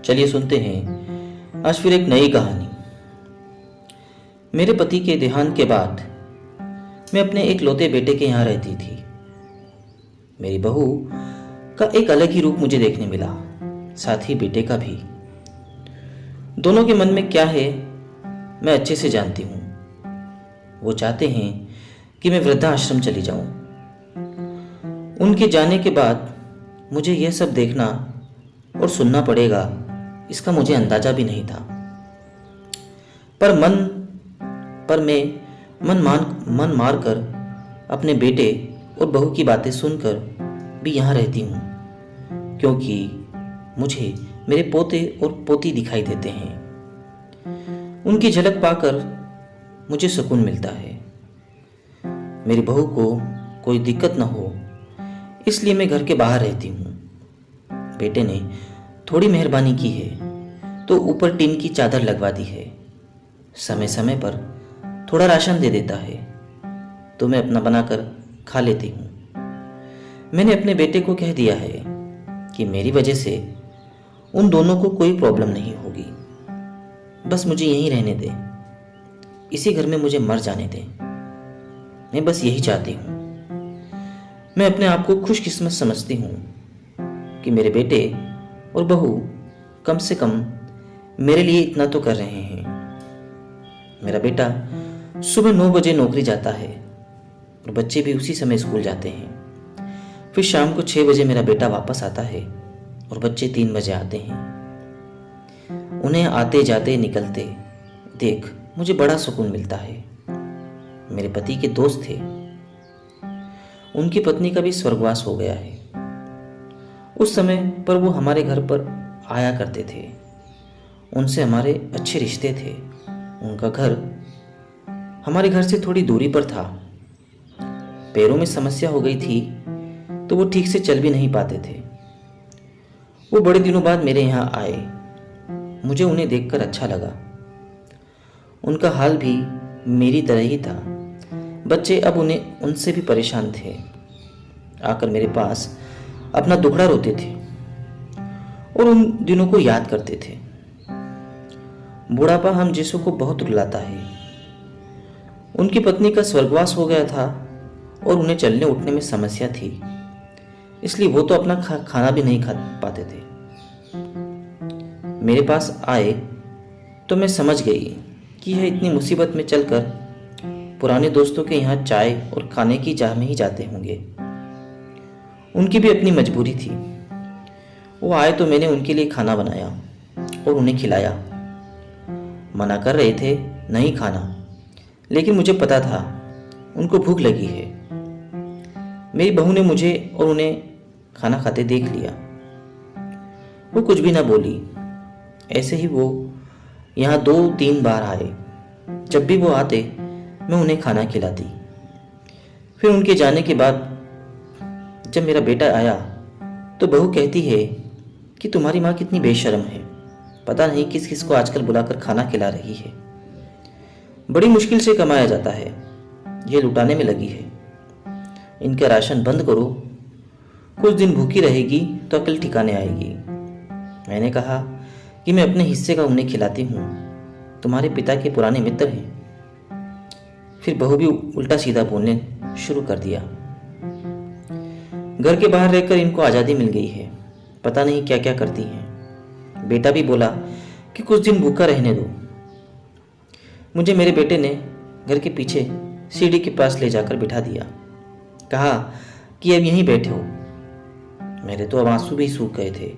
चलिए सुनते हैं आज फिर एक नई कहानी। मेरे पति के देहांत के बाद मैं अपने एक लौते बेटे के यहाँ रहती थी। मेरी बहू का एक अलग ही रूप मुझे देखने मिला, साथ ही बेटे का भी। दोनों के मन में क्या है मैं अच्छे से जानती हूँ। वो चाहते हैं कि मैं वृद्धाश्रम चली जाऊं। उनके जाने के बाद मुझे यह सब देखना और सुनना पड़ेगा, इसका मुझे अंदाजा भी नहीं था। पर मैं मन मार कर अपने बेटे और बहू की बातें सुनकर भी यहाँ रहती हूँ, क्योंकि मुझे मेरे पोते और पोती दिखाई देते हैं। उनकी झलक पाकर मुझे सुकून मिलता है। मेरी बहू को कोई दिक्कत न हो, इसलिए मैं घर के बाहर रहती हूँ। बेटे ने थोड़ी मेहरबानी की है तो ऊपर टीन की चादर लगवा दी है। समय समय पर थोड़ा राशन दे देता है तो मैं अपना बनाकर खा लेती हूँ। मैंने अपने बेटे को कह दिया है कि मेरी वजह से उन दोनों को कोई प्रॉब्लम नहीं होगी। बस मुझे यहीं रहने दे, इसी घर में मुझे मर जाने दे। मैं बस यही चाहती हूँ। मैं अपने आप को खुशकिस्मत समझती हूँ कि मेरे बेटे और बहू कम से कम मेरे लिए इतना तो कर रहे हैं। मेरा बेटा सुबह 9 बजे नौकरी जाता है और बच्चे भी उसी समय स्कूल जाते हैं। फिर शाम को 6 बजे मेरा बेटा वापस आता है और बच्चे 3 बजे आते हैं। उन्हें आते जाते निकलते देख मुझे बड़ा सुकून मिलता है। मेरे पति के दोस्त थे, उनकी पत्नी का भी स्वर्गवास हो गया है। उस समय पर वो हमारे घर पर आया करते थे। उनसे हमारे अच्छे रिश्ते थे। उनका घर हमारे घर से थोड़ी दूरी पर था। पैरों में समस्या हो गई थी तो वो ठीक से चल भी नहीं पाते थे। वो बड़े दिनों बाद मेरे यहाँ आए। मुझे उन्हें देखकर अच्छा लगा। उनका हाल भी मेरी तरह ही था। बच्चे अब उनसे भी परेशान थे। आकर मेरे पास अपना दुखड़ा रोते थे और उन दिनों को याद करते थे। बुढ़ापा हम जैसों को बहुत रुलाता है। उनकी पत्नी का स्वर्गवास हो गया था और उन्हें चलने उठने में समस्या थी, इसलिए वो तो अपना खाना भी नहीं खा पाते थे। मेरे पास आए तो मैं समझ गई कि यह इतनी मुसीबत में चलकर पुराने दोस्तों के यहाँ चाय और खाने की चाह में ही जाते होंगे। उनकी भी अपनी मजबूरी थी। वो आए तो मैंने उनके लिए खाना बनाया और उन्हें खिलाया। मना कर रहे थे नहीं खाना, लेकिन मुझे पता था उनको भूख लगी है। मेरी बहू ने मुझे और उन्हें खाना खाते देख लिया। वो कुछ भी ना बोली। ऐसे ही वो यहाँ 2-3 बार आए। जब भी वो आते मैं उन्हें खाना खिलाती। फिर उनके जाने के बाद जब मेरा बेटा आया तो बहू कहती है कि तुम्हारी माँ कितनी बेशर्म है, पता नहीं किस किस को आजकल बुलाकर खाना खिला रही है। बड़ी मुश्किल से कमाया जाता है, ये लुटाने में लगी है। इनका राशन बंद करो, कुछ दिन भूखी रहेगी तो अकल ठिकाने आएगी। मैंने कहा कि मैं अपने हिस्से का उन्हें खिलाती हूँ, तुम्हारे पिता के पुराने मित्र हैं। फिर बहू भी उल्टा सीधा बोलने शुरू कर दिया। घर के बाहर रहकर इनको आज़ादी मिल गई है, पता नहीं क्या क्या करती हैं। बेटा भी बोला कि कुछ दिन भूखा रहने दो। मुझे मेरे बेटे ने घर के पीछे सीढ़ी के पास ले जाकर बिठा दिया। कहा कि अब यहीं बैठे हो। मेरे तो अब आंसू भी सूख गए थे।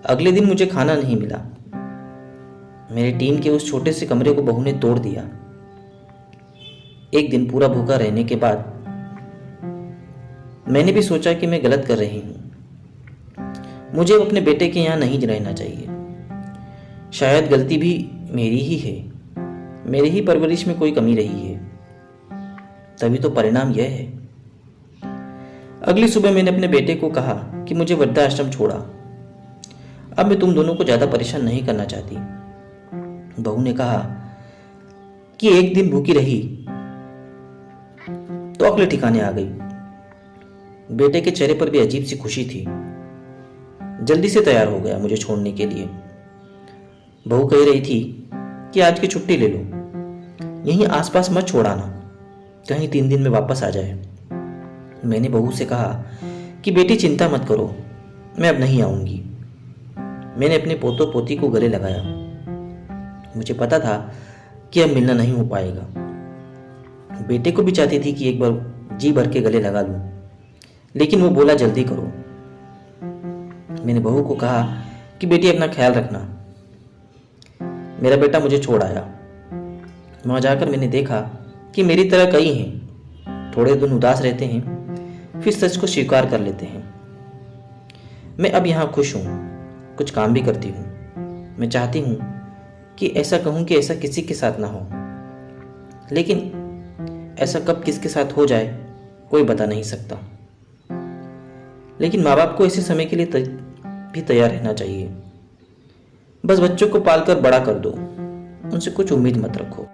अगले दिन मुझे खाना नहीं मिला। मेरे टीन के उस छोटे से कमरे को बहू ने तोड़ दिया। एक दिन पूरा भूखा रहने के बाद मैंने भी सोचा कि मैं गलत कर रही हूँ। मुझे अपने बेटे के यहाँ नहीं रहना चाहिए। शायद गलती भी मेरी ही है, मेरी ही परवरिश में कोई कमी रही है, तभी तो परिणाम यह है। अगली सुबह मैंने अपने बेटे को कहा कि मुझे वृद्धाश्रम छोड़ा। अब मैं तुम दोनों को ज्यादा परेशान नहीं करना चाहती। बहू ने कहा कि एक दिन भूखी रही तो अक्ल ठिकाने आ गई। बेटे के चेहरे पर भी अजीब सी खुशी थी। जल्दी से तैयार हो गया मुझे छोड़ने के लिए। बहू कह रही थी कि आज की छुट्टी ले लो, यहीं आसपास मत छोड़ाना, कहीं 3 दिन में वापस आ जाए। मैंने बहू से कहा कि बेटी चिंता मत करो, मैं अब नहीं आऊंगी। मैंने अपने पोतों पोती को गले लगाया। मुझे पता था कि अब मिलना नहीं हो पाएगा। बेटे को भी चाहती थी कि एक बार जी भर के गले लगा लूं, लेकिन वो बोला जल्दी करो। मैंने बहू को कहा कि बेटी अपना ख्याल रखना। मेरा बेटा मुझे छोड़ आया। वहां जाकर मैंने देखा कि मेरी तरह कई हैं, थोड़े दिन उदास रहते हैं, फिर सच को स्वीकार कर लेते हैं। मैं अब यहाँ खुश हूँ, कुछ काम भी करती हूँ। मैं चाहती हूँ कि ऐसा कहूँ कि ऐसा किसी के साथ ना हो, लेकिन ऐसा कब किसके साथ हो जाए कोई बता नहीं सकता। लेकिन माँ बाप को ऐसे समय के लिए भी तैयार रहना चाहिए। बस बच्चों को पालकर बड़ा कर दो, उनसे कुछ उम्मीद मत रखो।